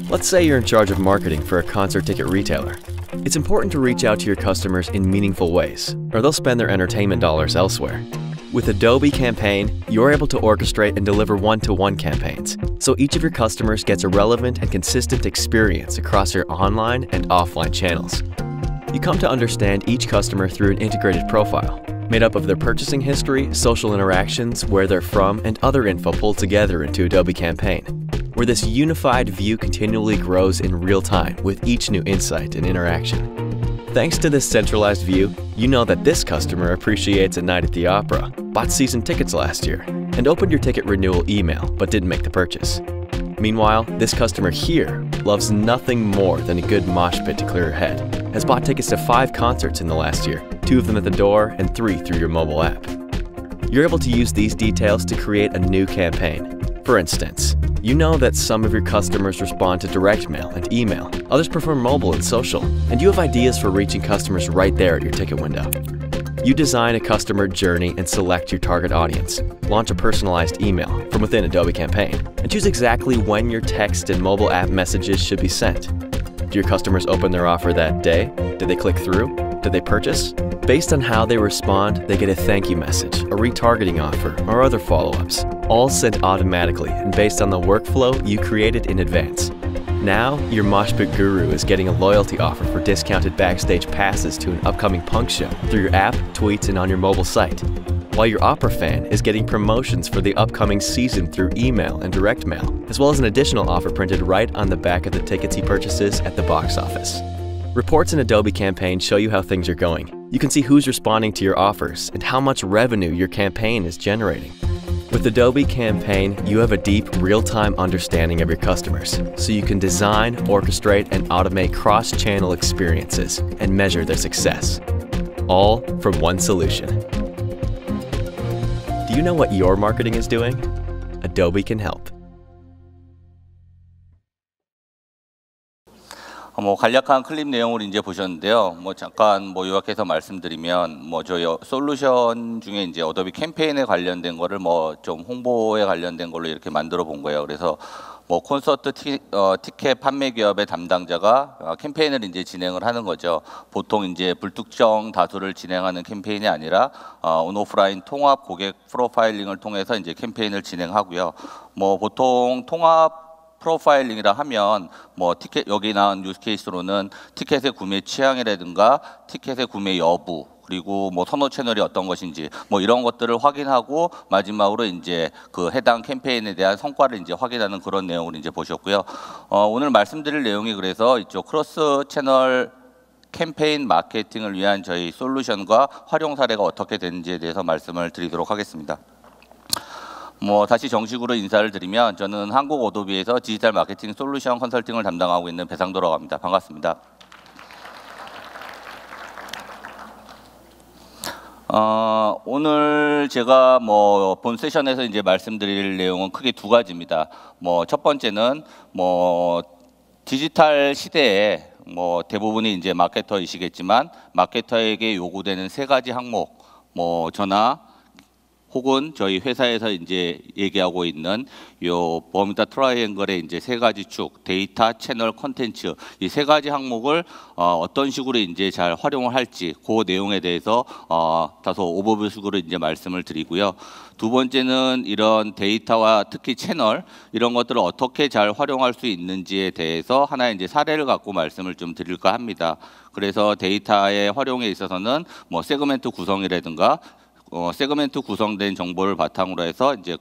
Let's say you're in charge of marketing for a concert ticket retailer. It's important to reach out to your customers in meaningful ways, or they'll spend their entertainment dollars elsewhere. With Adobe Campaign, you're able to orchestrate and deliver one-to-one campaigns, so each of your customers gets a relevant and consistent experience across your online and offline channels. You come to understand each customer through an integrated profile, made up of their purchasing history, social interactions, where they're from, and other info pulled together into Adobe Campaign, where this unified view continually grows in real time with each new insight and interaction. Thanks to this centralized view, you know that this customer appreciates a night at the opera, bought season tickets last year, and opened your ticket renewal email but didn't make the purchase. Meanwhile, this customer here loves nothing more than a good mosh pit to clear her head, has bought tickets to 5 concerts in the last year, 2 of them at the door and 3 through your mobile app. You're able to use these details to create a new campaign. For instance, you know that some of your customers respond to direct mail and email, others prefer mobile and social, and you have ideas for reaching customers right there at your ticket window. You design a customer journey and select your target audience, launch a personalized email from within Adobe Campaign, and choose exactly when your text and mobile app messages should be sent. Do your customers open their offer that day? Did they click through? Did they purchase? Based on how they respond, they get a thank you message, a retargeting offer, or other follow-ups, all sent automatically and based on the workflow you created in advance. Now, your mosh pit guru is getting a loyalty offer for discounted backstage passes to an upcoming punk show through your app, tweets, and on your mobile site, while your opera fan is getting promotions for the upcoming season through email and direct mail, as well as an additional offer printed right on the back of the tickets he purchases at the box office. Reports in Adobe Campaign show you how things are going. You can see who's responding to your offers and how much revenue your campaign is generating. With Adobe Campaign, you have a deep, real-time understanding of your customers, so you can design, orchestrate, and automate cross-channel experiences and measure their success. All from one solution. Do you know what your marketing is doing? Adobe can help. 간략한 클립 내용을 이제 보셨는데요. 잠깐 요약해서 말씀드리면 저희 솔루션 중에 이제 어도비 캠페인에 관련된 거를 좀 홍보에 관련된 걸로 이렇게 만들어 본 거예요. 그래서 콘서트 티켓 판매 기업의 담당자가 캠페인을 이제 진행을 하는 거죠. 보통 이제 불특정 다수를 진행하는 캠페인이 아니라 온오프라인 통합 고객 프로파일링을 통해서 이제 캠페인을 진행하고요. 보통 통합 프로파일링이라 하면 티켓 여기 나온 유스 케이스로는 티켓의 구매 취향이라든가 티켓의 구매 여부 그리고 선호 채널이 어떤 것인지 이런 것들을 확인하고 마지막으로 이제 그 해당 캠페인에 대한 성과를 이제 확인하는 그런 내용을 이제 보셨고요. 오늘 말씀드릴 내용이 그래서 이쪽 크로스 채널 캠페인 마케팅을 위한 저희 솔루션과 활용 사례가 어떻게 되는지에 대해서 말씀을 드리도록 하겠습니다. 다시 정식으로 인사를 드리면 저는 한국 어도비에서 디지털 마케팅 솔루션 컨설팅을 담당하고 있는 배상도라고 합니다. 반갑습니다. 오늘 제가 본 세션에서 이제 말씀드릴 내용은 크게 2가지입니다. 첫 번째는 디지털 시대에 대부분이 이제 마케터이시겠지만 마케터에게 요구되는 3가지 항목, 저나 혹은 저희 회사에서 이제 얘기하고 있는 요 버뮤다 트라이앵글의 이제 3가지 축, 데이터, 채널, 콘텐츠 이 3가지 항목을 어떤 식으로 이제 잘 활용을 할지 그 내용에 대해서 다소 오버뷰식으로 이제 말씀을 드리고요. 두 번째는 이런 데이터와 특히 채널 이런 것들을 어떻게 잘 활용할 수 있는지에 대해서 하나의 이제 사례를 갖고 말씀을 좀 드릴까 합니다. 그래서 데이터의 활용에 있어서는 세그멘트 구성이라든가 세그멘트 구성된 정보를 바탕으로 해서 이제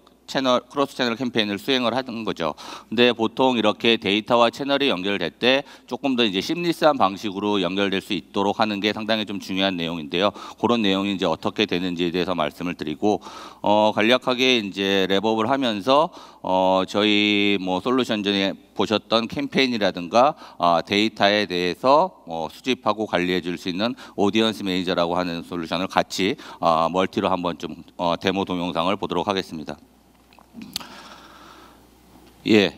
크로스 채널 캠페인을 수행을 하는 거죠. 근데 보통 이렇게 데이터와 채널이 연결될 때 조금 더 이제 심리스한 방식으로 연결될 수 있도록 하는 게 상당히 좀 중요한 내용인데요. 그런 내용이 이제 어떻게 되는지에 대해서 말씀을 드리고 간략하게 이제 랩업을 하면서 저희 솔루션 전에 보셨던 캠페인이라든가 데이터에 대해서 수집하고 관리해 줄 수 있는 오디언스 매니저라고 하는 솔루션을 같이 멀티로 한번 좀 데모 동영상을 보도록 하겠습니다. 예.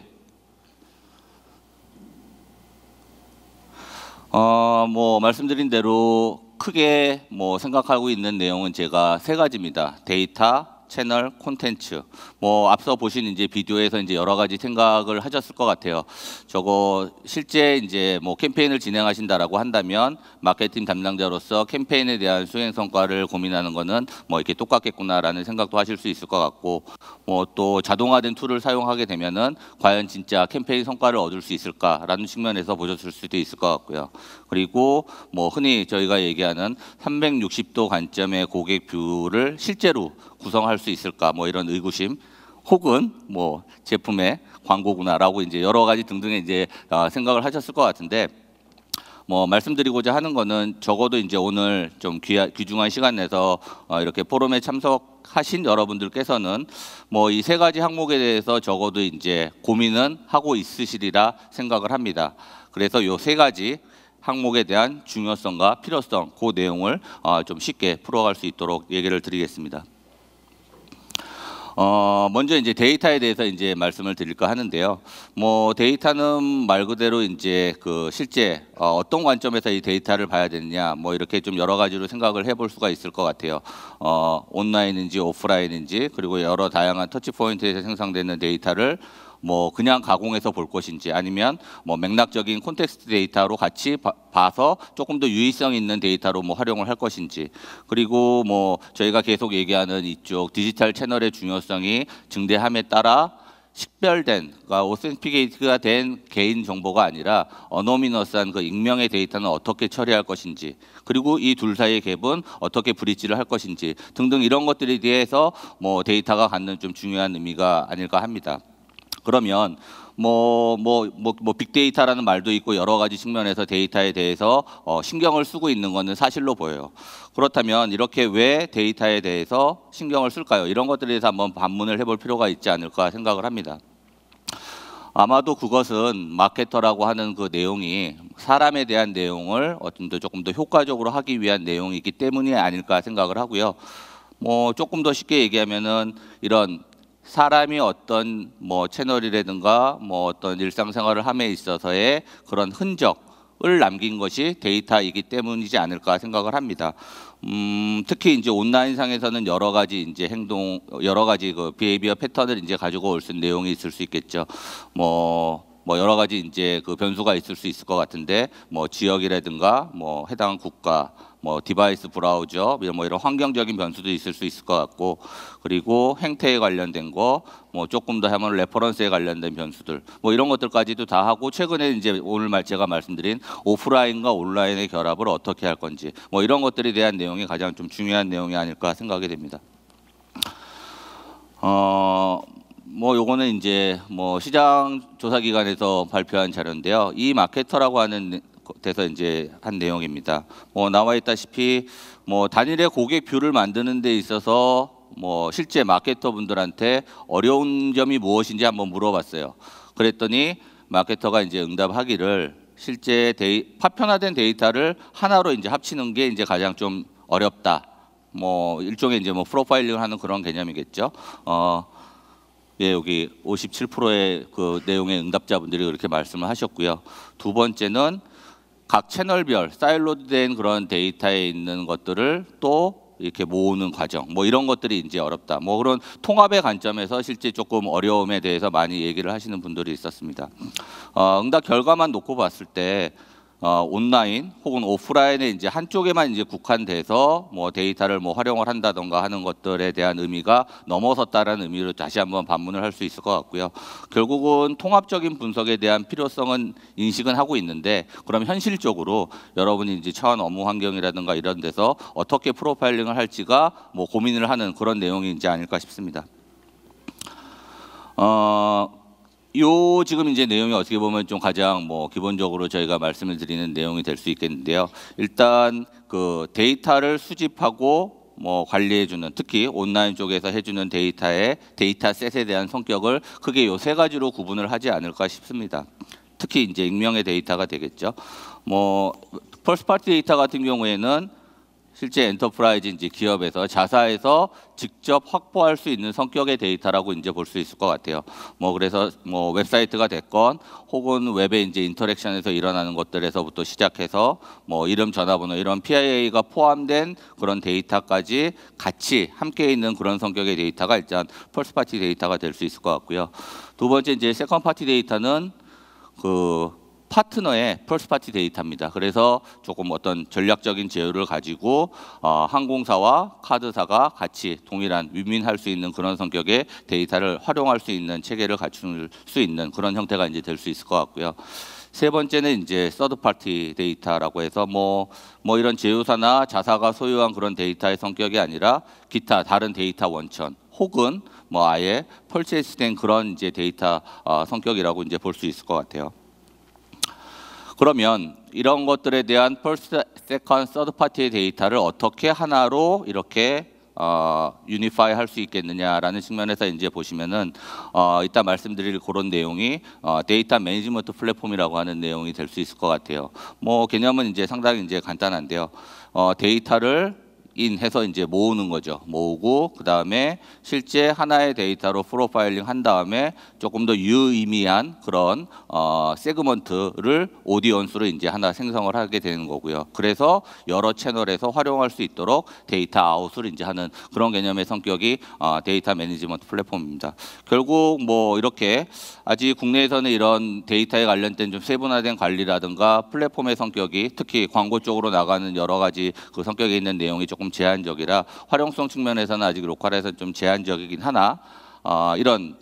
말씀드린 대로 크게 생각하고 있는 내용은 제가 3가지입니다. 데이터, 채널, 콘텐츠. 뭐 앞서 보신 이제 비디오에서 이제 여러 가지 생각을 하셨을 것 같아요. 저거 실제 이제 뭐 캠페인을 진행하신다라고 한다면 마케팅 담당자로서 캠페인에 대한 수행 성과를 고민하는 거는 뭐 이렇게 똑같겠구나라는 생각도 하실 수 있을 것 같고, 뭐 또 자동화된 툴을 사용하게 되면은 과연 진짜 캠페인 성과를 얻을 수 있을까라는 측면에서 보셨을 수도 있을 것 같고요. 그리고 뭐 흔히 저희가 얘기하는 360도 관점의 고객 뷰를 실제로 구성할 수 있을까, 뭐 이런 의구심, 혹은 뭐 제품의 광고구나라고 이제 여러 가지 등등의 이제 생각을 하셨을 것 같은데, 뭐 말씀드리고자 하는 거는 적어도 이제 오늘 좀 귀중한 시간 내서 이렇게 포럼에 참석하신 여러분들께서는 뭐 이 세 가지 항목에 대해서 적어도 이제 고민은 하고 있으시리라 생각을 합니다. 그래서 이 세 가지 항목에 대한 중요성과 필요성, 그 내용을 좀 쉽게 풀어갈 수 있도록 얘기를 드리겠습니다. 먼저 이제 데이터에 대해서 이제 말씀을 드릴까 하는데요. 뭐 데이터는 말 그대로 이제 그 실제 어떤 관점에서 이 데이터를 봐야 되느냐, 뭐 이렇게 좀 여러 가지로 생각을 해볼 수가 있을 것 같아요. 온라인인지 오프라인인지, 그리고 여러 다양한 터치 포인트에서 생성되는 데이터를 뭐 그냥 가공해서 볼 것인지, 아니면 뭐 맥락적인 콘텍스트 데이터로 같이 봐서 조금 더 유의성 있는 데이터로 뭐 활용을 할 것인지, 그리고 뭐 저희가 계속 얘기하는 이쪽 디지털 채널의 중요성이 증대함에 따라 식별된, 그러니까 오센티케이트가 된 개인 정보가 아니라 어노미너스한 그 익명의 데이터는 어떻게 처리할 것인지, 그리고 이 둘 사이의 갭은 어떻게 브릿지를 할 것인지 등등, 이런 것들에 대해서 뭐 데이터가 갖는 좀 중요한 의미가 아닐까 합니다. 그러면 빅데이터라는 말도 있고 여러 가지 측면에서 데이터에 대해서 신경을 쓰고 있는 것은 사실로 보여요. 그렇다면 이렇게 왜 데이터에 대해서 신경을 쓸까요? 이런 것들에 대해서 한번 반문을 해볼 필요가 있지 않을까 생각을 합니다. 아마도 그것은 마케터라고 하는 그 내용이 사람에 대한 내용을 조금 더 효과적으로 하기 위한 내용이기 때문이 아닐까 생각을 하고요. 뭐 조금 더 쉽게 얘기하면은 이런 사람이 어떤 뭐 채널이라든가 뭐 어떤 일상생활을 함에 있어서의 그런 흔적을 남긴 것이 데이터이기 때문이지 않을까 생각을 합니다. 특히 이제 온라인상에서는 여러 가지 이제 행동, 여러 가지 그 비헤이비어 패턴을 이제 가지고 올 수 있는 내용이 있을 수 있겠죠. 뭐 여러 가지 이제 그 변수가 있을 수 있을 것 같은데, 뭐 지역이라든가 뭐 해당 국가, 뭐 디바이스 브라우저, 뭐 이런 환경적인 변수도 있을 수 있을 것 같고, 그리고 행태에 관련된 거, 뭐 조금 더 하면 레퍼런스에 관련된 변수들, 뭐 이런 것들까지도 다 하고, 최근에 이제 오늘 제가 말씀드린 오프라인과 온라인의 결합을 어떻게 할 건지, 뭐 이런 것들에 대한 내용이 가장 좀 중요한 내용이 아닐까 생각이 됩니다. 뭐 요거는 이제 뭐 시장 조사 기관에서 발표한 자료인데요. 이 마케터라고 하는 데서 이제 한 내용입니다. 뭐 나와 있다시피 뭐 단일의 고객 뷰를 만드는 데 있어서 뭐 실제 마케터 분들한테 어려운 점이 무엇인지 한번 물어봤어요. 그랬더니 마케터가 이제 응답하기를 실제 파편화된 데이터를 하나로 이제 합치는 게 이제 가장 좀 어렵다. 뭐 일종의 이제 뭐 프로파일링을 하는 그런 개념이겠죠. 예, 여기 57%의 그 내용의 응답자분들이 그렇게 말씀을 하셨고요. 두 번째는 각 채널별 사일로드된 그런 데이터에 있는 것들을 또 이렇게 모으는 과정, 뭐 이런 것들이 이제 어렵다. 뭐 그런 통합의 관점에서 실제 조금 어려움에 대해서 많이 얘기를 하시는 분들이 있었습니다. 응답 결과만 놓고 봤을 때 온라인 혹은 오프라인에 이제 한쪽에만 이제 국한돼서 뭐 데이터를 뭐 활용을 한다던가 하는 것들에 대한 의미가 넘어섰다라는 의미로 다시 한번 반문을 할 수 있을 것 같고요. 결국은 통합적인 분석에 대한 필요성은 인식은 하고 있는데, 그럼 현실적으로 여러분이 이제 처한 업무 환경이라든가 이런 데서 어떻게 프로파일링을 할지가 뭐 고민을 하는 그런 내용이지 아닐까 싶습니다. 요 지금 이제 내용이 어떻게 보면 좀 가장 뭐 기본적으로 저희가 말씀을 드리는 내용이 될 수 있겠는데요. 일단 그 데이터를 수집하고 뭐 관리해주는, 특히 온라인 쪽에서 해주는 데이터셋에 대한 성격을 크게 요 세 가지로 구분을 하지 않을까 싶습니다. 특히 이제 익명의 데이터가 되겠죠. 뭐 퍼스트 파티 데이터 같은 경우에는 실제 엔터프라이즈 이제 기업에서 자사에서 직접 확보할 수 있는 성격의 데이터라고 이제 볼 수 있을 것 같아요. 뭐 그래서 뭐 웹사이트가 됐건 혹은 웹의 이제 인터랙션에서 일어나는 것들에서부터 시작해서 뭐 이름, 전화번호 이런 PIA가 포함된 그런 데이터까지 같이 함께 있는 그런 성격의 데이터가 일단 퍼스트 파티 데이터가 될 수 있을 것 같고요. 두 번째 이제 세컨드 파티 데이터는 그 파트너의 퍼스트 파티 데이터입니다. 그래서 조금 어떤 전략적인 제휴를 가지고 항공사와 카드사가 같이 동일한 윈윈할 수 있는 그런 성격의 데이터를 활용할 수 있는 체계를 갖출 수 있는 그런 형태가 이제 될 수 있을 것 같고요. 세 번째는 이제 서드 파티 데이터라고 해서 뭐 이런 제휴사나 자사가 소유한 그런 데이터의 성격이 아니라 기타 다른 데이터 원천 혹은 뭐 아예 펄체이스된 그런 이제 데이터 성격이라고 이제 볼 수 있을 것 같아요. 그러면 이런 것들에 대한 퍼스트, 세컨드, 서드 파티의 데이터를 어떻게 하나로 이렇게 유니파이 할 수 있겠느냐라는 측면에서 이제 보시면은 이따 말씀드릴 그런 내용이 데이터 매니지먼트 플랫폼이라고 하는 내용이 될 수 있을 것 같아요. 뭐 개념은 이제 상당히 이제 간단한데요. 데이터를 인해서 이제 모으는 거죠. 모으고 그 다음에 실제 하나의 데이터로 프로파일링 한 다음에 조금 더 유의미한 그런 세그먼트를 오디언스로 이제 하나 생성을 하게 되는 거고요. 그래서 여러 채널에서 활용할 수 있도록 데이터 아웃을 이제 하는 그런 개념의 성격이 데이터 매니지먼트 플랫폼입니다. 결국 뭐 이렇게 아직 국내에서는 이런 데이터에 관련된 좀 세분화된 관리라든가 플랫폼의 성격이 특히 광고 쪽으로 나가는 여러 가지 그 성격에 있는 내용이 조금 제한적이라 활용성 측면에서는 아직 로컬에서 좀 제한적이긴 하나 이런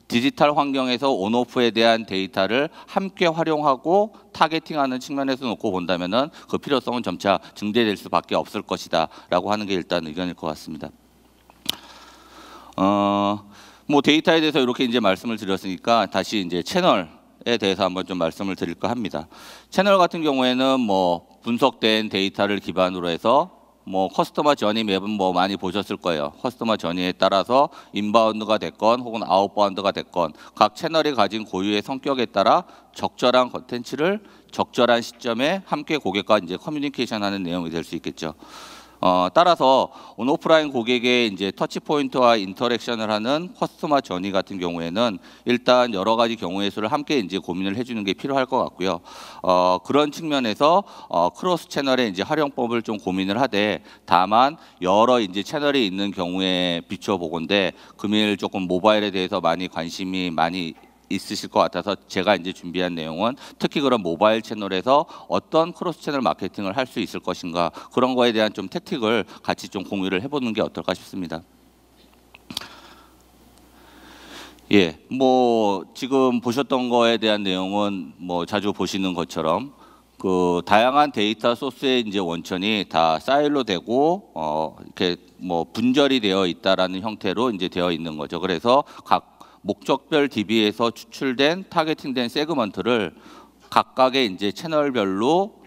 디지털 환경에서 온오프에 대한 데이터를 함께 활용하고 타겟팅하는 측면에서 놓고 본다면은 그 필요성은 점차 증대될 수밖에 없을 것이다라고 하는 게 일단 의견일 것 같습니다. 뭐 데이터에 대해서 이렇게 이제 말씀을 드렸으니까 다시 이제 채널에 대해서 한번 좀 말씀을 드릴까 합니다. 채널 같은 경우에는 뭐 분석된 데이터를 기반으로 해서 뭐 커스터머 저니 맵은 뭐 많이 보셨을 거예요. 커스터머 저니에 따라서 인바운드가 됐건 혹은 아웃바운드가 됐건 각 채널이 가진 고유의 성격에 따라 적절한 컨텐츠를 적절한 시점에 함께 고객과 이제 커뮤니케이션하는 내용이 될 수 있겠죠. 따라서 온오프라인 고객의 이제 터치 포인트와 인터랙션을 하는 커스터머 저니 같은 경우에는 일단 여러 가지 경우의 수를 함께 이제 고민을 해주는 게 필요할 것 같고요. 그런 측면에서 크로스 채널의 이제 활용법을 좀 고민을 하되 다만 여러 이제 채널이 있는 경우에 비춰보건데 금일 조금 모바일에 대해서 많이 관심이 많이 있으실 것 같아서 제가 이제 준비한 내용은 특히 그런 모바일 채널에서 어떤 크로스 채널 마케팅을 할 수 있을 것인가 그런 거에 대한 좀 택틱을 같이 좀 공유를 해보는 게 어떨까 싶습니다. 예, 뭐 지금 보셨던 거에 대한 내용은 뭐 자주 보시는 것처럼 그 다양한 데이터 소스의 이제 원천이 다 사일로 되고 이렇게 뭐 분절이 되어 있다라는 형태로 이제 되어 있는 거죠. 그래서 각 목적별 DB에서 추출된 타겟팅된 세그먼트를 각각의 이제 채널별로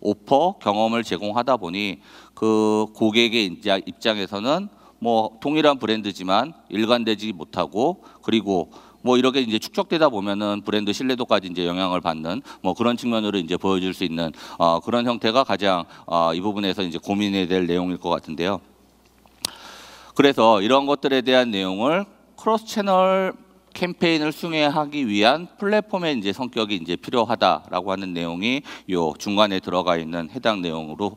오퍼 경험을 제공하다 보니 그 고객의 이제 입장에서는 뭐 동일한 브랜드지만 일관되지 못하고 그리고 뭐 이렇게 이제 축적되다 보면은 브랜드 신뢰도까지 이제 영향을 받는 뭐 그런 측면으로 이제 보여줄 수 있는 그런 형태가 가장 이 부분에서 이제 고민해야 될 내용일 것 같은데요. 그래서 이런 것들에 대한 내용을 크로스 채널 캠페인을 수행하기 위한 플랫폼의 이제 성격이 이제 필요하다라고 하는 내용이 요 중간에 들어가 있는 해당 내용으로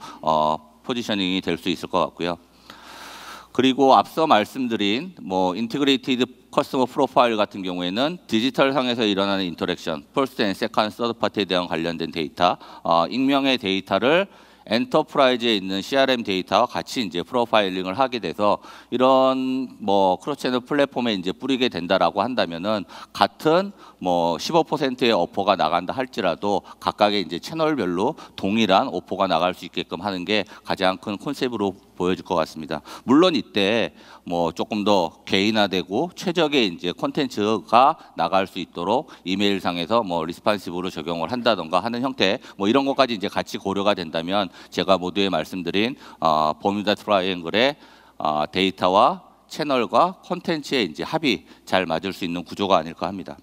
포지셔닝이 될 수 있을 것 같고요. 그리고 앞서 말씀드린 뭐 인티그레이티드 커스터머 프로파일 같은 경우에는 디지털 상에서 일어나는 인터랙션, 퍼스트 앤 세컨드, 서드 파티에 대한 관련된 데이터, 익명의 데이터를 엔터프라이즈에 있는 CRM 데이터와 같이 이제 프로파일링을 하게 돼서 이런 뭐 크로스 채널 플랫폼에 이제 뿌리게 된다라고 한다면은 같은 뭐 15%의 오퍼가 나간다 할지라도 각각의 이제 채널별로 동일한 오퍼가 나갈 수 있게끔 하는 게 가장 큰 컨셉으로 보여질 것 같습니다. 물론 이때 뭐 조금 더 개인화되고 최적의 이제 콘텐츠가 나갈 수 있도록 이메일상에서 뭐 리스판시브로 적용을 한다던가 하는 형태 뭐 이런 것까지 이제 같이 고려가 된다면 제가 모두에 말씀드린 버뮤다 트라이앵글의 데이터와 채널과 콘텐츠의 이제 합이 잘 맞을 수 있는 구조가 아닐까 합니다.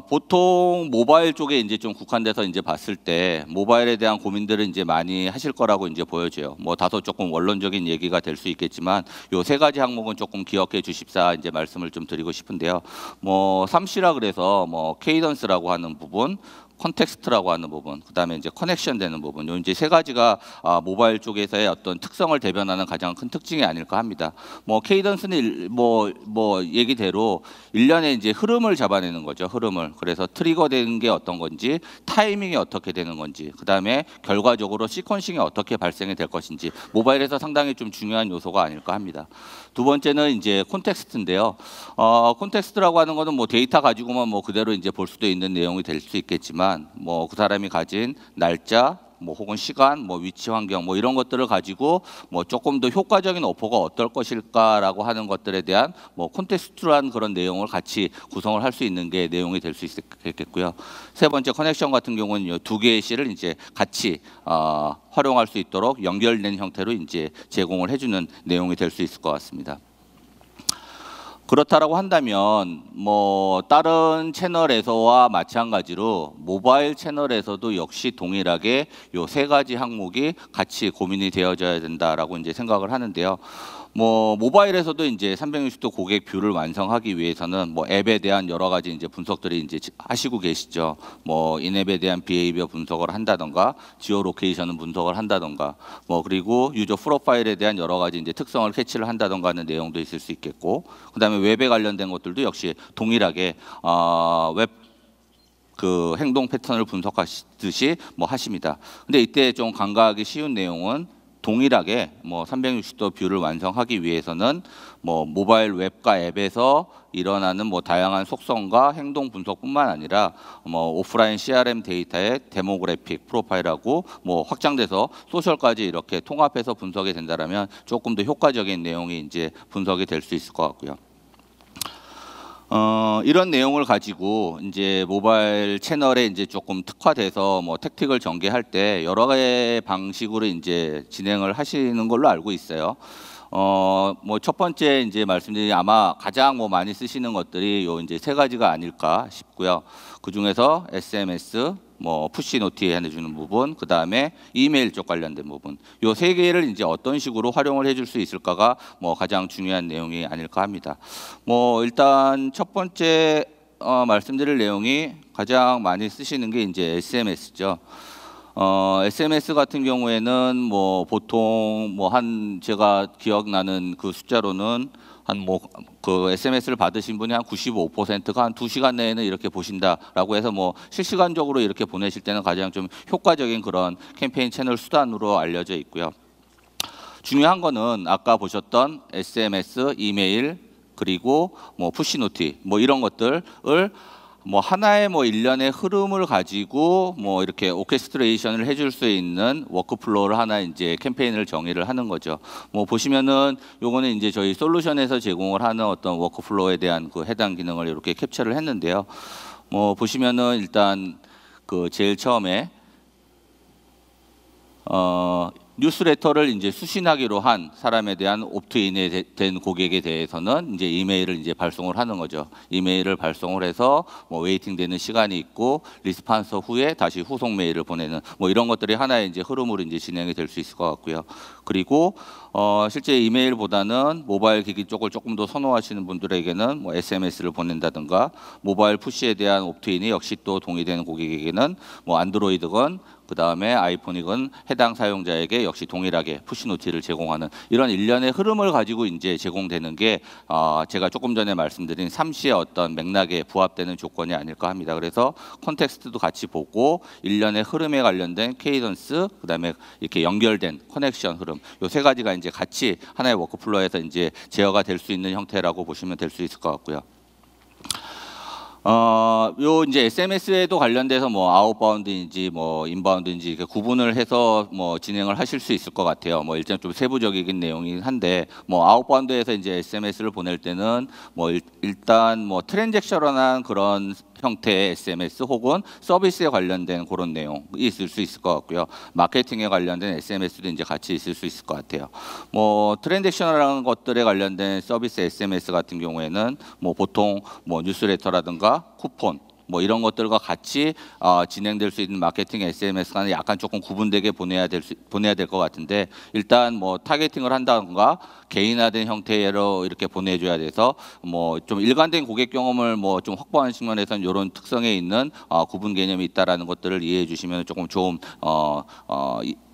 보통 모바일 쪽에 이제 좀 국한돼서 이제 봤을 때 모바일에 대한 고민들을 이제 많이 하실 거라고 이제 보여져요. 뭐 다소 조금 원론적인 얘기가 될 수 있겠지만 요 세 가지 항목은 조금 기억해 주십사 이제 말씀을 좀 드리고 싶은데요. 뭐 3C라 그래서 뭐 케이던스라고 하는 부분, 컨텍스트라고 하는 부분, 그다음에 이제 커넥션 되는 부분, 요 이제 세 가지가 모바일 쪽에서의 어떤 특성을 대변하는 가장 큰 특징이 아닐까 합니다. 뭐 케이던스는 뭐 얘기대로 일련의 이제 흐름을 잡아내는 거죠. 흐름을. 그래서 트리거 되는 게 어떤 건지, 타이밍이 어떻게 되는 건지, 그다음에 결과적으로 시퀀싱이 어떻게 발생이 될 것인지 모바일에서 상당히 좀 중요한 요소가 아닐까 합니다. 두 번째는 이제 콘텍스트인데요. 콘텍스트라고 하는 거는 뭐 데이터 가지고만 뭐 그대로 이제 볼 수도 있는 내용이 될 수 있겠지만 뭐 그 사람이 가진 날짜, 뭐 혹은 시간, 뭐 위치 환경, 뭐 이런 것들을 가지고 뭐 조금 더 효과적인 오퍼가 어떨 것일까라고 하는 것들에 대한 뭐 콘텍스트한 그런 내용을 같이 구성을 할 수 있는 게 내용이 될 수 있겠고요. 세 번째 커넥션 같은 경우는 두 개의 C를 이제 같이 활용할 수 있도록 연결된 형태로 이제 제공을 해주는 내용이 될 수 있을 것 같습니다. 그렇다라고 한다면 뭐 다른 채널에서와 마찬가지로 모바일 채널에서도 역시 동일하게 요 세 가지 항목이 같이 고민이 되어져야 된다라고 이제 생각을 하는데요. 뭐 모바일에서도 이제 360도 고객 뷰를 완성하기 위해서는 뭐 앱에 대한 여러 가지 이제 분석들이 이제 하시고 계시죠. 뭐 인앱에 대한 비헤이비어 분석을 한다던가, 지오 로케이션을 분석을 한다던가, 뭐 그리고 유저 프로파일에 대한 여러 가지 이제 특성을 캐치를 한다던가 하는 내용도 있을 수 있겠고, 그다음에 웹에 관련된 것들도 역시 동일하게 웹 그 행동 패턴을 분석하시듯이 뭐 하십니다. 근데 이때 좀 간과하기 쉬운 내용은 동일하게 뭐 360도 뷰를 완성하기 위해서는 뭐 모바일 웹과 앱에서 일어나는 뭐 다양한 속성과 행동 분석뿐만 아니라 뭐 오프라인 CRM 데이터의 데모그래픽 프로파일하고 뭐 확장돼서 소셜까지 이렇게 통합해서 분석이 된다라면 조금 더 효과적인 내용이 이제 분석이 될 수 있을 것 같고요. 이런 내용을 가지고 이제 모바일 채널에 이제 조금 특화돼서 뭐 택틱을 전개할 때 여러 가지 방식으로 이제 진행을 하시는 걸로 알고 있어요. 뭐 첫 번째 이제 말씀드린 아마 가장 뭐 많이 쓰시는 것들이 요 이제 세 가지가 아닐까 싶고요. 그 중에서 SMS, 뭐 푸시 노티에 해주는 부분, 그 다음에 이메일 쪽 관련된 부분, 요 세 개를 이제 어떤 식으로 활용을 해줄 수 있을까가 뭐 가장 중요한 내용이 아닐까 합니다. 뭐 일단 첫 번째 말씀드릴 내용이 가장 많이 쓰시는 게 이제 SMS죠. SMS 같은 경우에는 뭐 보통 뭐 한 제가 기억나는 그 숫자로는 한 뭐 그 SMS를 받으신 분이 한 95%가 한 2시간 내에는 이렇게 보신다라고 해서 뭐 실시간적으로 이렇게 보내실 때는 가장 좀 효과적인 그런 캠페인 채널 수단으로 알려져 있고요. 중요한 거는 아까 보셨던 SMS, 이메일, 그리고 뭐 푸시 노티 뭐 이런 것들을 뭐 하나의 뭐 일련의 흐름을 가지고 뭐 이렇게 오케스트레이션을 해줄 수 있는 워크플로우를 하나 이제 캠페인을 정의를 하는 거죠. 뭐 보시면은 요거는 이제 저희 솔루션에서 제공을 하는 어떤 워크플로우에 대한 그 해당 기능을 이렇게 캡처를 했는데요. 뭐 보시면은 일단 그 제일 처음에 뉴스레터를 이제 수신하기로 한 사람에 대한 옵트인에 된 고객에 대해서는 이제 이메일을 이제 발송을 하는 거죠. 이메일을 발송을 해서 뭐 웨이팅 되는 시간이 있고 리스판서 후에 다시 후속 메일을 보내는 뭐 이런 것들이 하나의 이제 흐름으로 이제 진행이 될 수 있을 것 같고요. 그리고 실제 이메일보다는 모바일 기기 쪽을 조금 더 선호하시는 분들에게는 뭐 SMS를 보낸다든가, 모바일 푸시에 대한 옵트인이 역시 또 동의되는 고객에게는 뭐 안드로이드건 그 다음에 아이폰이건 해당 사용자에게 역시 동일하게 푸시 노티를 제공하는 이런 일련의 흐름을 가지고 이제 제공되는 게 제가 조금 전에 말씀드린 3C의 어떤 맥락에 부합되는 조건이 아닐까 합니다. 그래서 콘텍스트도 같이 보고 일련의 흐름에 관련된 케이던스, 그 다음에 이렇게 연결된 커넥션 흐름, 요 세 가지가 이제 같이 하나의 워크플로우에서 이제 제어가 될 수 있는 형태라고 보시면 될 수 있을 것 같고요. 요 이제 SMS에도 관련돼서 뭐 아웃바운드인지 뭐 인바운드인지 이렇게 구분을 해서 뭐 진행을 하실 수 있을 것 같아요. 뭐 일단 좀 세부적인 내용이긴 한데, 뭐 아웃바운드에서 이제 SMS를 보낼 때는 뭐 일단 뭐 트랜잭셔널한 그런 형태의 SMS 혹은 서비스에 관련된 그런 내용이 있을 수 있을 것 같고요. 마케팅에 관련된 SMS도 이제 같이 있을 수 있을 것 같아요. 뭐 트랜잭셔널한 것들에 관련된 서비스 SMS 같은 경우에는 뭐 보통 뭐 뉴스레터라든가 쿠폰 뭐 이런 것들과 같이 진행될 수 있는 마케팅 SMS가 약간 조금 구분되게 보내야 될 것 같은데, 일단 뭐 타겟팅을 한다던가 개인화된 형태로 이렇게 보내줘야 돼서 뭐 좀 일관된 고객 경험을 뭐 좀 확보하는 측면에서는 이런 특성에 있는 구분 개념이 있다라는 것들을 이해해 주시면 조금 좋은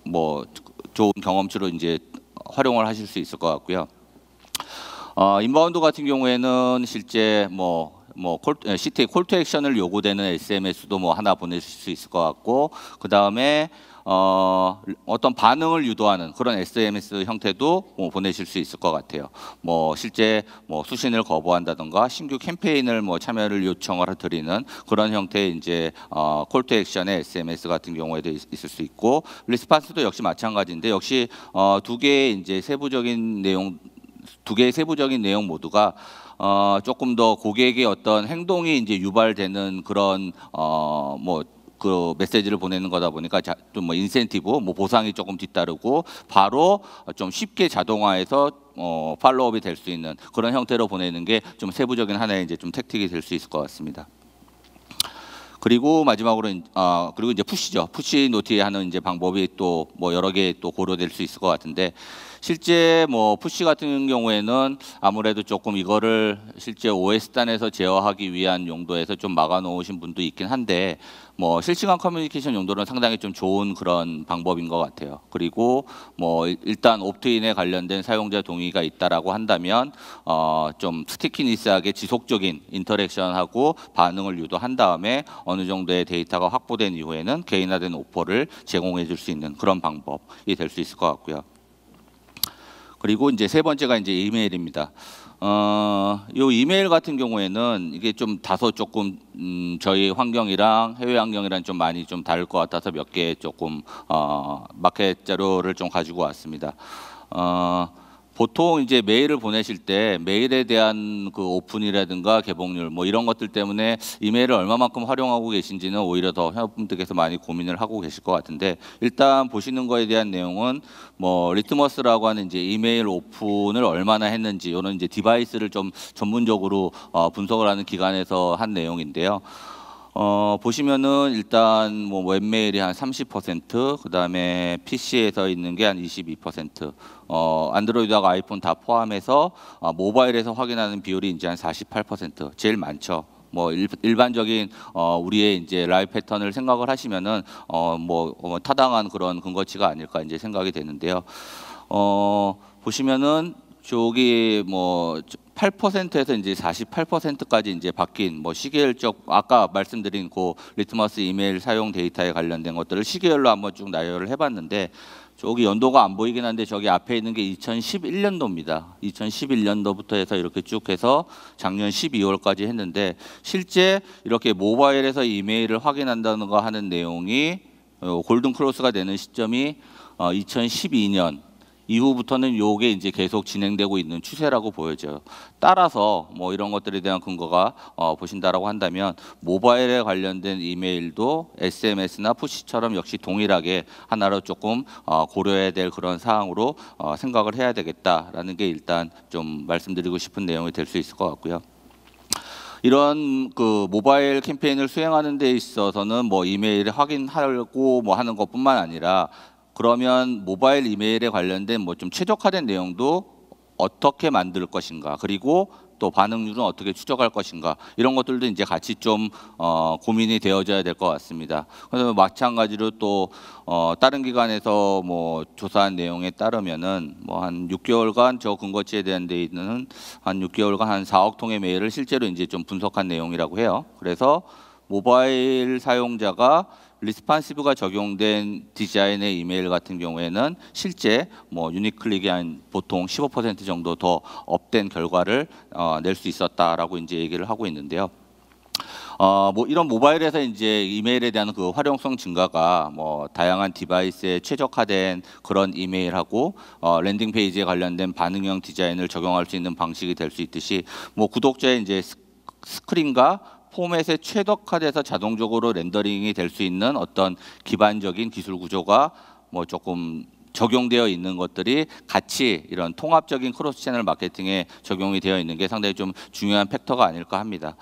뭐 좋은 경험치로 이제 활용을 하실 수 있을 것 같고요. 인바운드 같은 경우에는 실제 CTA 콜투 액션을 요구되는 SMS도 뭐 하나 보내실 수 있을 것 같고, 그 다음에 어떤 반응을 유도하는 그런 SMS 형태도 뭐 보내실 수 있을 것 같아요. 뭐 실제 뭐 수신을 거부한다던가 신규 캠페인을 뭐 참여를 요청을 드리는 그런 형태의 이제 콜투 액션의 SMS 같은 경우에도 있을 수 있고, 리스판스도 역시 마찬가지인데, 역시 두 개의 세부적인 내용 모두가 조금 더 고객의 어떤 행동이 이제 유발되는 그런 그 메시지를 보내는 거다 보니까 좀 뭐 인센티브, 뭐 보상이 조금 뒤따르고 바로 좀 쉽게 자동화해서 팔로우업이 될 수 있는 그런 형태로 보내는 게 좀 세부적인 하나의 이제 좀 택틱이 될 수 있을 것 같습니다. 그리고 마지막으로 그리고 이제 푸시죠. 푸시 노티하는 이제 방법이 또 뭐 여러 개 또 고려될 수 있을 것 같은데, 실제 뭐 푸시 같은 경우에는 아무래도 조금 이거를 실제 OS단에서 제어하기 위한 용도에서 좀 막아 놓으신 분도 있긴 한데, 뭐 실시간 커뮤니케이션 용도는 상당히 좀 좋은 그런 방법인 것 같아요. 그리고 뭐 일단 옵트인에 관련된 사용자 동의가 있다라고 한다면 좀 스티키니스하게 지속적인 인터랙션하고 반응을 유도한 다음에 어느 정도의 데이터가 확보된 이후에는 개인화된 오퍼를 제공해 줄 수 있는 그런 방법이 될 수 있을 것 같고요. 그리고 이제 세 번째가 이제 이메일입니다. 요 이메일 같은 경우에는 이게 좀 다소 조금 저희 환경이랑 해외 환경이랑 좀 많이 좀 다를 것 같아서 몇 개 조금 마켓 자료를 좀 가지고 왔습니다. 보통 이제 메일을 보내실 때 메일에 대한 그 오픈이라든가 개봉률 뭐 이런 것들 때문에 이메일을 얼마만큼 활용하고 계신지는 오히려 더 회원분들께서 많이 고민을 하고 계실 것 같은데, 일단 보시는 거에 대한 내용은 뭐 리트머스라고 하는 이제 이메일 오픈을 얼마나 했는지, 이런 이제 디바이스를 좀 전문적으로 분석을 하는 기관에서 한 내용인데요. 보시면은 일단 뭐 웹메일이 한 30%, 그다음에 PC에서 있는 게 한 22%, 안드로이드하고 아이폰 다 포함해서 모바일에서 확인하는 비율이 이제 한 48%, 제일 많죠. 뭐 일반적인 우리의 이제 라이프 패턴을 생각을 하시면은 타당한 그런 근거치가 아닐까 이제 생각이 되는데요. 보시면은 저기 뭐 8%에서 이제 48%까지 이제 바뀐 뭐 시계열적, 아까 말씀드린 그 리트머스 이메일 사용 데이터에 관련된 것들을 시계열로 한번 쭉 나열을 해봤는데, 저기 연도가 안 보이긴 한데 저기 앞에 있는 게 2011년도입니다. 2011년도부터 해서 이렇게 쭉 해서 작년 12월까지 했는데, 실제 이렇게 모바일에서 이메일을 확인한다는 거 하는 내용이 골든 크로스가 되는 시점이 2012년 이후부터는 요게 이제 계속 진행되고 있는 추세라고 보여져요. 따라서 뭐 이런 것들에 대한 근거가 보신다라고 한다면 모바일에 관련된 이메일도 SMS나 푸시처럼 역시 동일하게 하나로 조금 고려해야 될 그런 사항으로 생각을 해야 되겠다라는 게 일단 좀 말씀드리고 싶은 내용이 될 수 있을 것 같고요. 이런 그 모바일 캠페인을 수행하는 데 있어서는 뭐 이메일을 확인하고 뭐 하는 것뿐만 아니라, 그러면 모바일 이메일에 관련된 뭐 좀 최적화된 내용도 어떻게 만들 것인가, 그리고 또 반응률은 어떻게 추적할 것인가, 이런 것들도 이제 같이 좀 고민이 되어져야 될 것 같습니다. 그래서 마찬가지로 또 다른 기관에서 뭐 조사한 내용에 따르면은 뭐 한 6개월간 저 근거치에 대한 데 있는 한 6개월간 한 4억 통의 메일을 실제로 이제 좀 분석한 내용이라고 해요. 그래서 모바일 사용자가 리스판시브가 적용된 디자인의 이메일 같은 경우에는 실제 뭐 유닛 클릭이 한 보통 15% 정도 더 업된 결과를 낼 수 있었다라고 이제 얘기를 하고 있는데요. 뭐 이런 모바일에서 이제 이메일에 대한 그 활용성 증가가 뭐 다양한 디바이스에 최적화된 그런 이메일하고 랜딩 페이지에 관련된 반응형 디자인을 적용할 수 있는 방식이 될 수 있듯이, 뭐 구독자의 이제 스크린과 포맷에 최적화돼서 자동적으로 렌더링이 될 수 있는 어떤 기반적인 기술 구조가 뭐 조금 적용되어 있는 것들이 같이 이런 통합적인 크로스 채널 마케팅에 적용이 되어 있는 게 상당히 좀 중요한 팩터가 아닐까 합니다.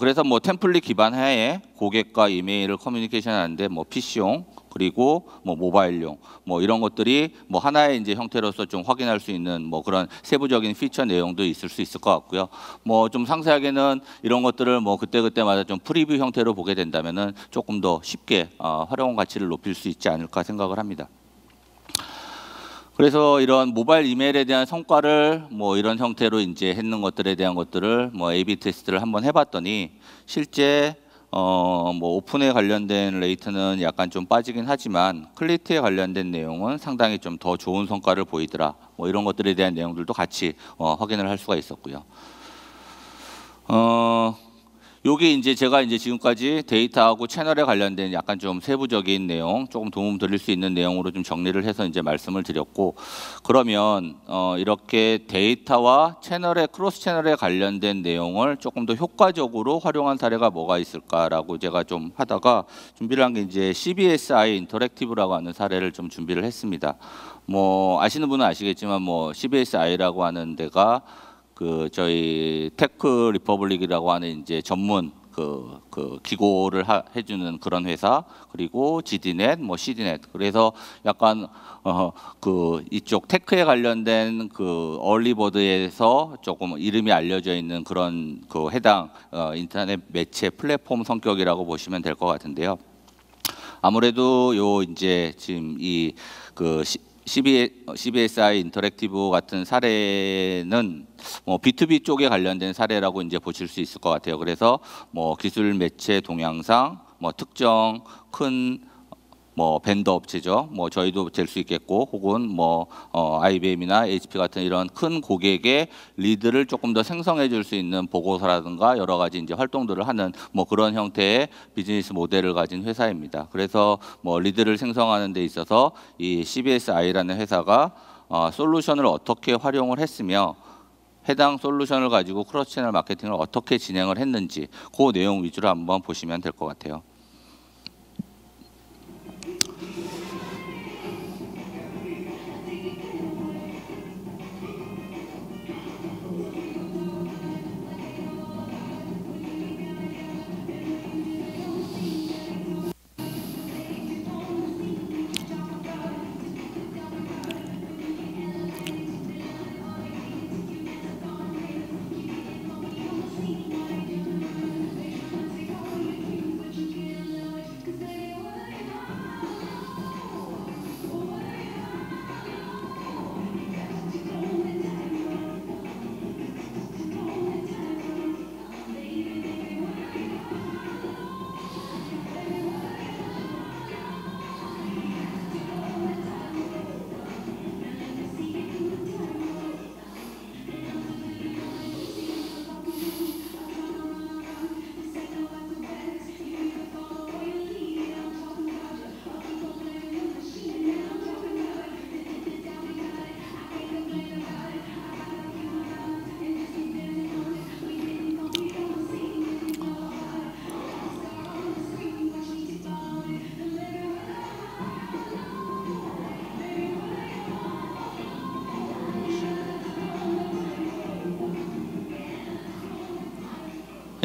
그래서 뭐 템플릿 기반 하에 고객과 이메일을 커뮤니케이션 하는데 뭐 PC용 그리고 뭐 모바일용 뭐 이런 것들이 뭐 하나의 이제 형태로서 좀 확인할 수 있는 뭐 그런 세부적인 피처 내용도 있을 수 있을 것 같고요. 뭐 좀 상세하게는 이런 것들을 뭐 그때그때마다 좀 프리뷰 형태로 보게 된다면은 조금 더 쉽게 활용 가치를 높일 수 있지 않을까 생각을 합니다. 그래서 이런 모바일 이메일에 대한 성과를 뭐 이런 형태로 이제 했는 것들에 대한 것들을 뭐 A/B 테스트를 한번 해봤더니 실제 뭐 오픈에 관련된 레이트는 약간 좀 빠지긴 하지만 클리트에 관련된 내용은 상당히 좀 더 좋은 성과를 보이더라. 뭐 이런 것들에 대한 내용들도 같이 확인을 할 수가 있었고요. 요게 이제 제가 이제 지금까지 데이터하고 채널에 관련된 약간 좀 세부적인 내용, 조금 도움 드릴 수 있는 내용으로 좀 정리를 해서 이제 말씀을 드렸고, 그러면 이렇게 데이터와 채널의 크로스 채널에 관련된 내용을 조금 더 효과적으로 활용한 사례가 뭐가 있을까라고 제가 좀 하다가 준비를 한 게 이제 CBSI 인터랙티브라고 하는 사례를 좀 준비를 했습니다. 뭐 아시는 분은 아시겠지만 뭐 CBSI라고 하는 데가 그 저희 테크 리퍼블릭이라고 하는 이제 전문 그 기고를 해주는 그런 회사, 그리고 GDnet, 뭐 CDnet. 그래서 약간 그 이쪽 테크에 관련된 그 얼리버드에서 조금 이름이 알려져 있는 그런 그 해당 인터넷 매체 플랫폼 성격이라고 보시면 될 것 같은데요. 아무래도 요 이제 지금 이 그 CBSI 인터랙티브 같은 사례는 뭐 B2B 쪽에 관련된 사례라고 이제 보실 수 있을 것 같아요. 그래서 뭐 기술 매체 동향상, 뭐 특정 큰 뭐 벤더 업체죠. 뭐 저희도 될 수 있겠고, 혹은 뭐 IBM이나 HP 같은 이런 큰 고객의 리드를 조금 더 생성해 줄 수 있는 보고서라든가 여러 가지 이제 활동들을 하는 뭐 그런 형태의 비즈니스 모델을 가진 회사입니다. 그래서 뭐 리드를 생성하는 데 있어서 이 CBSI라는 회사가 솔루션을 어떻게 활용을 했으며 해당 솔루션을 가지고 크로스 채널 마케팅을 어떻게 진행을 했는지 그 내용 위주로 한번 보시면 될 것 같아요.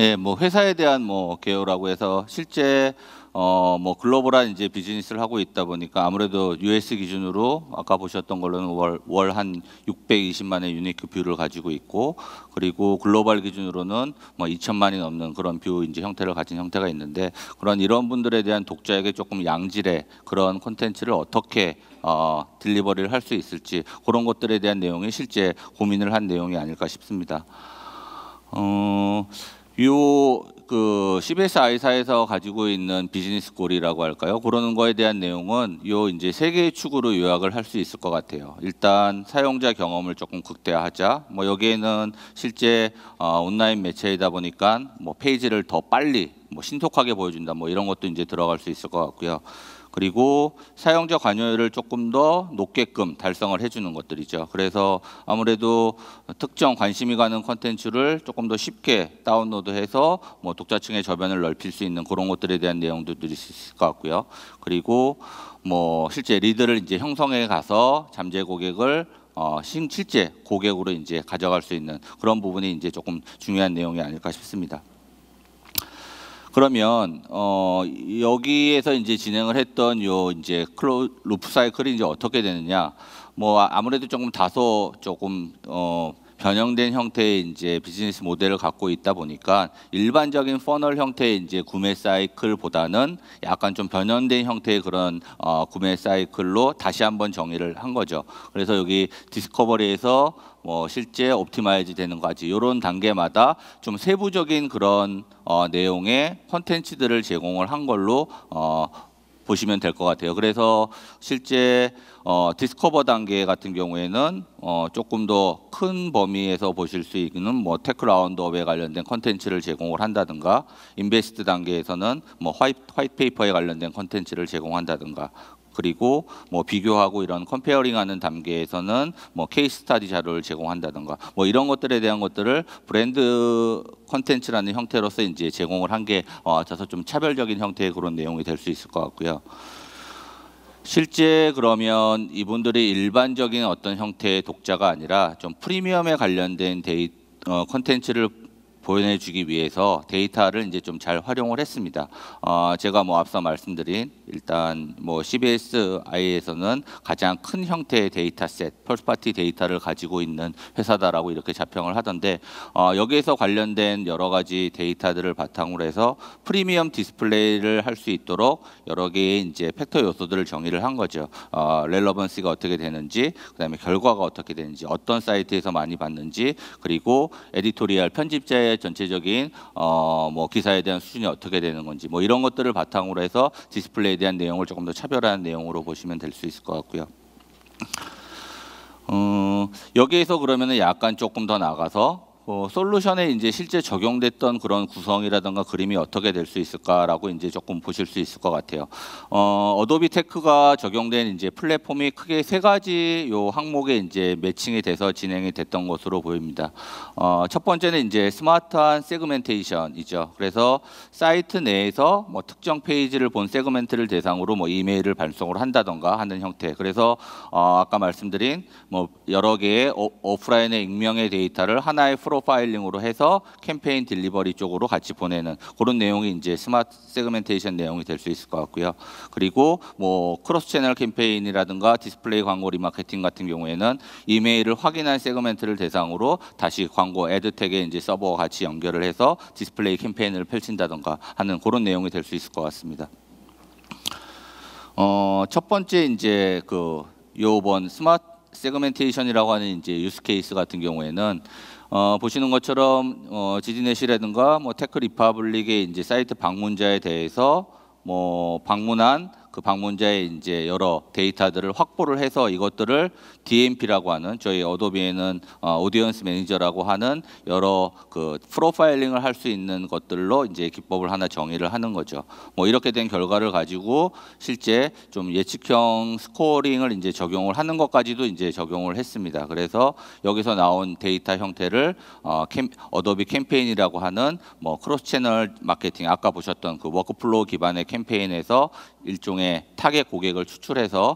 예, 뭐 회사에 대한 뭐 개요라고 해서 실제 뭐 글로벌한 이제 비즈니스를 하고 있다 보니까 아무래도 US 기준으로 아까 보셨던 걸로는 월 한 620만의 유니크 뷰를 가지고 있고, 그리고 글로벌 기준으로는 뭐 2천만이 넘는 그런 뷰 이제 형태를 가진 형태가 있는데, 그런 이런 분들에 대한 독자에게 조금 양질의 그런 콘텐츠를 어떻게 딜리버리를 할 수 있을지, 그런 것들에 대한 내용이 실제 고민을 한 내용이 아닐까 싶습니다. 요 그 CBSI사에서 가지고 있는 비즈니스 골이라고 할까요? 그러는 거에 대한 내용은 요 이제 세 개의 축으로 요약을 할 수 있을 것 같아요. 일단 사용자 경험을 조금 극대화하자. 뭐 여기에는 실제 온라인 매체이다 보니까 뭐 페이지를 더 빨리 뭐 신속하게 보여준다. 뭐 이런 것도 이제 들어갈 수 있을 것 같고요. 그리고 사용자 관여율을 조금 더 높게끔 달성을 해주는 것들이죠. 그래서 아무래도 특정 관심이 가는 콘텐츠를 조금 더 쉽게 다운로드해서 뭐 독자층의 저변을 넓힐 수 있는 그런 것들에 대한 내용들이 있을 것 같고요. 그리고 뭐 실제 리드를 이제 형성해 가서 잠재 고객을 실제 고객으로 이제 가져갈 수 있는 그런 부분이 이제 조금 중요한 내용이 아닐까 싶습니다. 그러면 여기에서 이제 진행을 했던 요 이제 루프 사이클이 이제 어떻게 되느냐? 뭐 아무래도 조금 변형된 형태의 이제 비즈니스 모델을 갖고 있다 보니까 일반적인 퍼널 형태의 이제 구매 사이클보다는 약간 좀 변형된 형태의 그런 구매 사이클로 다시 한번 정의를 한 거죠. 그래서 여기 디스커버리에서 뭐 실제 옵티마이즈 되는 까지 이런 단계마다 좀 세부적인 그런 내용의 콘텐츠들을 제공을 한 걸로 보시면 될 것 같아요. 그래서 실제 디스커버 단계 같은 경우에는 조금 더 큰 범위에서 보실 수 있는 뭐 테크 라운드업에 관련된 콘텐츠를 제공을 한다든가, 인베스트 단계에서는 뭐 화이트 페이퍼에 관련된 콘텐츠를 제공한다든가, 그리고 뭐 비교하고 이런 컴페어링하는 단계에서는 뭐 케이스 스타디 자료를 제공한다든가, 뭐 이런 것들에 대한 것들을 브랜드 콘텐츠라는 형태로서 이제 제공을 한 게 저서 좀 차별적인 형태의 그런 내용이 될 수 있을 것 같고요. 실제 그러면 이분들이 일반적인 어떤 형태의 독자가 아니라 좀 프리미엄에 관련된 콘텐츠를 보내주기 위해서 데이터를 이제 좀 잘 활용을 했습니다. 제가 뭐 앞서 말씀드린 일단 뭐 CBSI에서는 가장 큰 형태의 데이터셋, 퍼스트파티 데이터를 가지고 있는 회사다라고 이렇게 자평을 하던데, 여기에서 관련된 여러 가지 데이터들을 바탕으로 해서 프리미엄 디스플레이를 할 수 있도록 여러 개의 이제 팩터 요소들을 정의를 한 거죠. 렐러번시가 어떻게 되는지, 그다음에 결과가 어떻게 되는지, 어떤 사이트에서 많이 봤는지, 그리고 에디토리얼 편집자의 전체적인 뭐 기사에 대한 수준이 어떻게 되는 건지, 뭐 이런 것들을 바탕으로 해서 디스플레이에 대한 내용을 조금 더 차별화한 내용으로 보시면 될 수 있을 것 같고요. 여기에서 그러면은 약간 조금 더 나가서 솔루션에 이제 실제 적용됐던 그런 구성이라든가 그림이 어떻게 될 수 있을까라고 이제 조금 보실 수 있을 것 같아요. 어도비 테크가 적용된 이제 플랫폼이 크게 세 가지 요 항목에 이제 매칭이 돼서 진행이 됐던 것으로 보입니다. 첫 번째는 이제 스마트한 세그멘테이션이죠. 그래서 사이트 내에서 뭐 특정 페이지를 본 세그멘트를 대상으로 뭐 이메일을 발송을 한다던가 하는 형태. 그래서 아까 말씀드린 뭐 여러 개의 오프라인의 익명의 데이터를 하나의 프로파일링으로 해서 캠페인 딜리버리 쪽으로 같이 보내는 그런 내용이 이제 스마트 세그멘테이션 내용이 될 수 있을 것 같고요. 그리고 뭐 크로스 채널 캠페인이라든가 디스플레이 광고 리마케팅 같은 경우에는 이메일을 확인한 세그멘트를 대상으로 다시 광고 애드텍에 이제 서버와 같이 연결을 해서 디스플레이 캠페인을 펼친다던가 하는 그런 내용이 될 수 있을 것 같습니다. 첫 번째 이제 요번 스마트 세그멘테이션이라고 하는 이제 유스 케이스 같은 경우에는 보시는 것처럼 지디넷이라든가 뭐 테크 리퍼블릭의 이제 사이트 방문자에 대해서 뭐 방문한 그 방문자의 이제 여러 데이터들을 확보를 해서 이것들을 DMP라고 하는, 저희 어도비에는 오디언스 매니저라고 하는 여러 그 프로파일링을 할 수 있는 것들로 이제 기법을 하나 정의를 하는 거죠. 뭐 이렇게 된 결과를 가지고 실제 좀 예측형 스코어링을 이제 적용을 하는 것까지도 이제 적용을 했습니다. 그래서 여기서 나온 데이터 형태를 어도비 캠페인이라고 하는 뭐 크로스 채널 마케팅, 아까 보셨던 그 워크플로우 기반의 캠페인에서 일종의 타겟 고객을 추출해서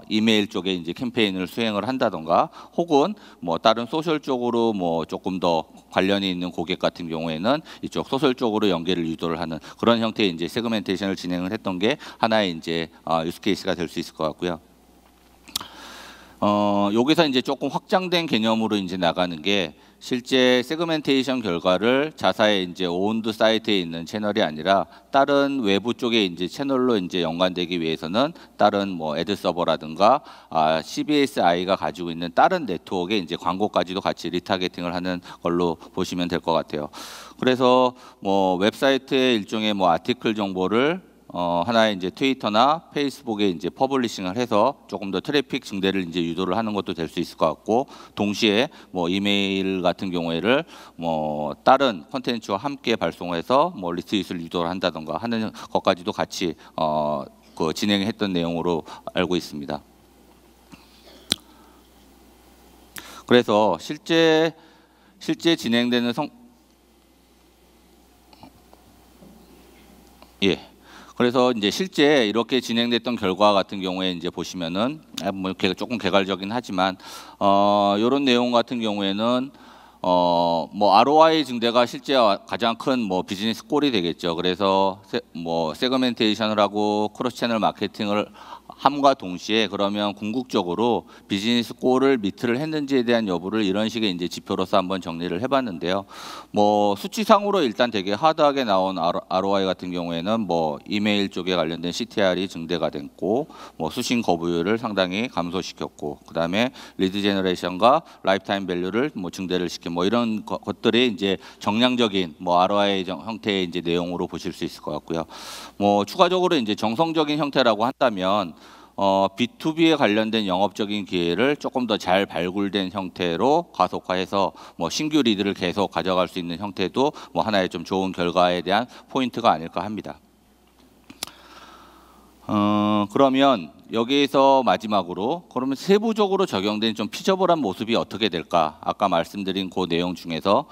이메일 쪽에 이제 캠페인을 수행을 한다던가, 혹은 뭐 다른 소셜 쪽으로 뭐 조금 더 관련이 있는 고객 같은 경우에는 이쪽 소셜 쪽으로 연계를 유도를 하는 그런 형태의 이제 세그멘테이션을 진행을 했던 게 하나의 이제 유스 케이스가 될 수 있을 것 같고요. 여기서 이제 조금 확장된 개념으로 이제 나가는 게, 실제 세그멘테이션 결과를 자사의 이제 오운드 사이트에 있는 채널이 아니라 다른 외부 쪽에 이제 채널로 이제 연관되기 위해서는 다른 뭐 애드 서버라든가 CBSI가 가지고 있는 다른 네트워크에 이제 광고까지도 같이 리타겟팅을 하는 걸로 보시면 될 것 같아요. 그래서 뭐 웹사이트의 일종의 뭐 아티클 정보를 하나의 이제 트위터나 페이스북에 이제 퍼블리싱을 해서 조금 더 트래픽 증대를 이제 유도를 하는 것도 될 수 있을 것 같고, 동시에 뭐 이메일 같은 경우에를 뭐 다른 콘텐츠와 함께 발송해서 뭐 리트윗을 유도를 한다던가 하는 것까지도 같이 진행했던 내용으로 알고 있습니다. 그래서 실제 진행되는 그래서 이제 실제 이렇게 진행됐던 결과 같은 경우에 이제 보시면은 뭐 조금 개괄적이긴 하지만 이런 내용 같은 경우에는 뭐 ROI 증대가 실제 가장 큰 뭐 비즈니스 골이 되겠죠. 그래서 뭐 세그멘테이션을 하고 크로스 채널 마케팅을 함과 동시에 그러면 궁극적으로 비즈니스 골을 미트를 했는지에 대한 여부를 이런 식의 이제 지표로서 한번 정리를 해봤는데요. 뭐 수치상으로 일단 되게 하드하게 나온 ROI 같은 경우에는 뭐 이메일 쪽에 관련된 CTR이 증대가 됐고, 뭐 수신 거부율을 상당히 감소시켰고, 그 다음에 리드 제너레이션과 라이프타임 밸류를 뭐 증대를 시킨 뭐 이런 것들이 이제 정량적인 뭐 ROI 형태의 이제 내용으로 보실 수 있을 것 같고요. 뭐 추가적으로 이제 정성적인 형태라고 한다면 B2B에 관련된 영업적인 기회를 조금 더 잘 발굴된 형태로 가속화해서 뭐 신규 리드를 계속 가져갈 수 있는 형태도 뭐 하나의 좀 좋은 결과에 대한 포인트가 아닐까 합니다. 그러면 여기에서 마지막으로 그러면 세부적으로 적용된 좀 피저블한 모습이 어떻게 될까? 아까 말씀드린 그 내용 중에서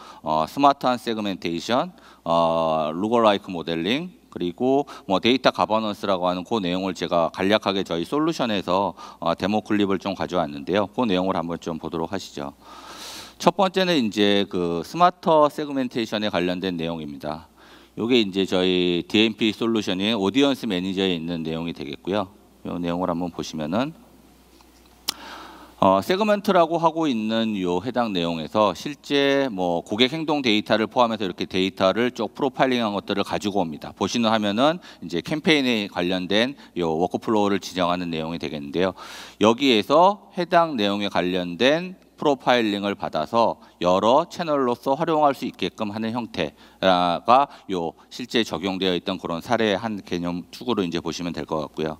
스마트한 세그멘테이션, 루거라이크 모델링, 그리고 뭐 데이터 가버넌스라고 하는 그 내용을 제가 간략하게 저희 솔루션에서 데모 클립을 좀 가져왔는데요. 그 내용을 한번 좀 보도록 하시죠. 첫 번째는 이제 그 스마터 세그멘테이션에 관련된 내용입니다. 이게 이제 저희 DMP 솔루션의 오디언스 매니저에 있는 내용이 되겠고요. 이 내용을 한번 보시면은 세그먼트라고 하고 있는 요 해당 내용에서 실제 뭐 고객 행동 데이터를 포함해서 이렇게 데이터를 쭉 프로파일링한 것들을 가지고 옵니다. 보시는 화면은 이제 캠페인에 관련된 요 워크플로우를 지정하는 내용이 되겠는데요. 여기에서 해당 내용에 관련된 프로파일링을 받아서 여러 채널로서 활용할 수 있게끔 하는 형태가 요 실제 적용되어 있던 그런 사례의 한 개념 축으로 이제 보시면 될 것 같고요.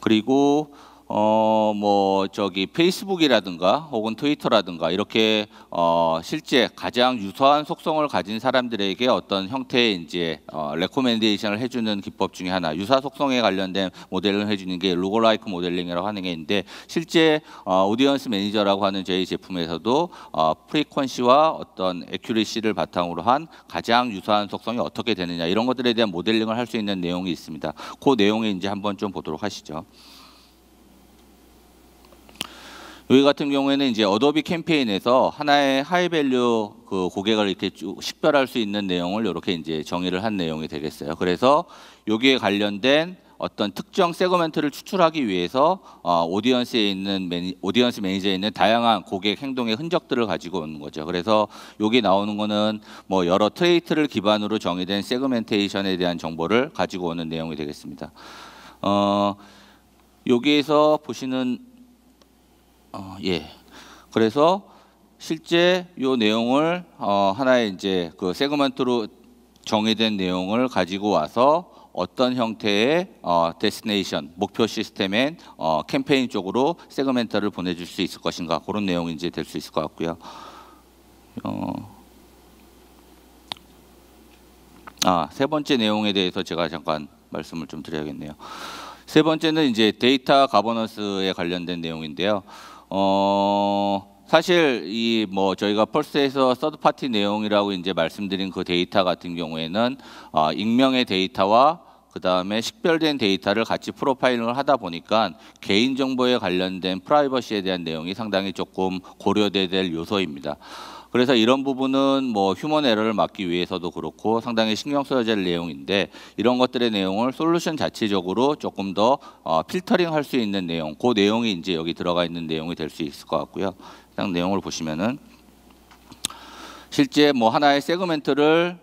그리고 뭐 저기 페이스북이라든가 혹은 트위터라든가 이렇게 실제 가장 유사한 속성을 가진 사람들에게 어떤 형태의 이제 레코멘데이션을 해주는 기법 중에 하나, 유사 속성에 관련된 모델을 해주는 게 루거라이크 모델링이라고 하는 게 있는데, 실제 오디언스 매니저라고 하는 저희 제품에서도 프리퀀시와 어떤 애큐리시를 바탕으로 한 가장 유사한 속성이 어떻게 되느냐 이런 것들에 대한 모델링을 할 수 있는 내용이 있습니다. 그 내용에 이제 한번 좀 보도록 하시죠. 여기 같은 경우에는 이제 어도비 캠페인에서 하나의 하이밸류 그 고객을 이렇게 쭉 식별할 수 있는 내용을 이렇게 이제 정의를 한 내용이 되겠어요. 그래서 여기에 관련된 어떤 특정 세그먼트를 추출하기 위해서 오디언스 매니저에 있는 다양한 고객 행동의 흔적들을 가지고 오는 거죠. 그래서 여기 나오는 거는 뭐 여러 트레이트를 기반으로 정의된 세그멘테이션에 대한 정보를 가지고 오는 내용이 되겠습니다. 여기에서 보시는 그래서 실제 이 내용을 하나의 이제 그 세그먼트로 정의된 내용을 가지고 와서 어떤 형태의 데스티네이션 목표 시스템의 캠페인 쪽으로 세그멘트를 보내줄 수 있을 것인가, 그런 내용이 이제 될 수 있을 것 같고요. 세 번째 내용에 대해서 제가 잠깐 말씀을 좀 드려야겠네요. 세 번째는 이제 데이터 가버넌스에 관련된 내용인데요. 사실 이 뭐 저희가 펄스에서 서드 파티 내용이라고 이제 말씀드린 그 데이터 같은 경우에는 익명의 데이터와 그 다음에 식별된 데이터를 같이 프로파일링을 하다 보니까 개인 정보에 관련된 프라이버시에 대한 내용이 상당히 조금 고려돼야 될 요소입니다. 그래서 이런 부분은 뭐 휴먼 에러를 막기 위해서도 그렇고 상당히 신경 써야 될 내용인데, 이런 것들의 내용을 솔루션 자체적으로 조금 더 필터링 할 수 있는 내용, 그 내용이 이제 여기 들어가 있는 내용이 될 수 있을 것 같고요. 그냥 내용을 보시면은 실제 뭐 하나의 세그멘트를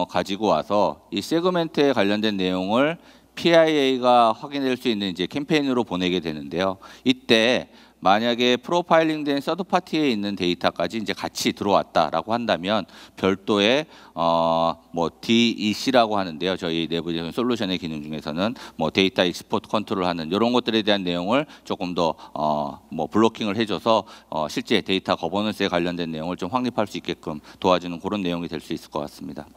가지고 와서 이 세그멘트에 관련된 내용을 PIA가 확인할 수 있는 이제 캠페인으로 보내게 되는데요. 이때 만약에 프로파일링된 서드 파티에 있는 데이터까지 이제 같이 들어왔다라고 한다면 별도의 뭐 DEC라고 하는데요. 저희 내부적인 솔루션의 기능 중에서는 뭐 데이터 익스포트 컨트롤하는 이런 것들에 대한 내용을 조금 더 뭐 블로킹을 해줘서 실제 데이터 거버넌스에 관련된 내용을 좀 확립할 수 있게끔 도와주는 그런 내용이 될 수 있을 것 같습니다.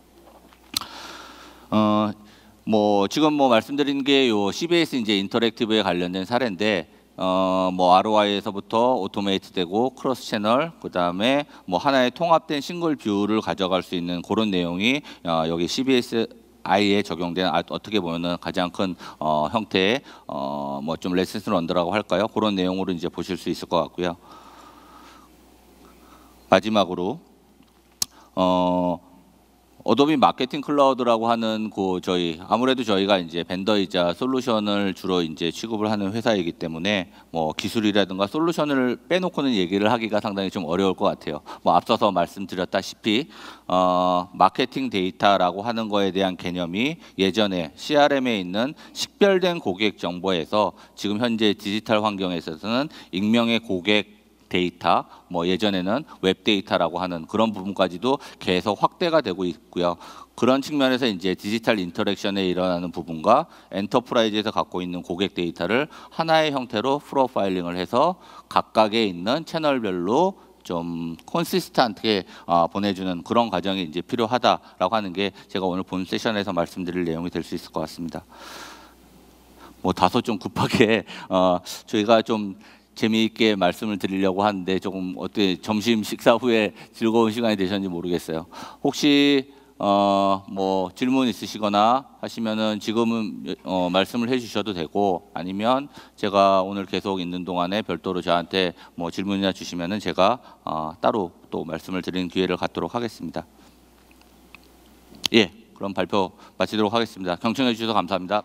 뭐 지금 뭐 말씀드린 게 요 CBS 이제 인터랙티브에 관련된 사례인데 뭐 ROI에서부터 오토메이트되고 크로스 채널 그다음에 뭐 하나의 통합된 싱글 뷰를 가져갈 수 있는 그런 내용이 여기 CBS 아이에 적용된 어떻게 보면은 가장 큰 형태의 뭐 좀 레슨스 런더라고 할까요? 그런 내용으로 이제 보실 수 있을 것 같고요. 마지막으로 어도비 마케팅 클라우드라고 하는 저희 아무래도 저희가 이제 벤더이자 솔루션을 주로 이제 취급을 하는 회사이기 때문에 뭐 기술이라든가 솔루션을 빼놓고는 얘기를 하기가 상당히 좀 어려울 것 같아요. 뭐 앞서서 말씀드렸다시피 마케팅 데이터라고 하는 거에 대한 개념이 예전에 CRM에 있는 식별된 고객 정보에서 지금 현재 디지털 환경에 있어서는 익명의 고객 데이터, 뭐 예전에는 웹 데이터라고 하는 그런 부분까지도 계속 확대가 되고 있고요. 그런 측면에서 이제 디지털 인터랙션에 일어나는 부분과 엔터프라이즈에서 갖고 있는 고객 데이터를 하나의 형태로 프로파일링을 해서 각각에 있는 채널별로 좀 콘시스턴트하게 보내주는 그런 과정이 이제 필요하다라고 하는 게 제가 오늘 본 세션에서 말씀드릴 내용이 될 수 있을 것 같습니다. 뭐 다소 좀 급하게 저희가 좀 재미있게 말씀을 드리려고 하는데 조금 어때 점심 식사 후에 즐거운 시간이 되셨는지 모르겠어요. 혹시 뭐 질문 있으시거나 하시면은 지금은 말씀을 해주셔도 되고 아니면 제가 오늘 계속 있는 동안에 별도로 저한테 뭐 질문이나 주시면은 제가 따로 또 말씀을 드리는 기회를 갖도록 하겠습니다. 예, 그럼 발표 마치도록 하겠습니다. 경청해 주셔서 감사합니다.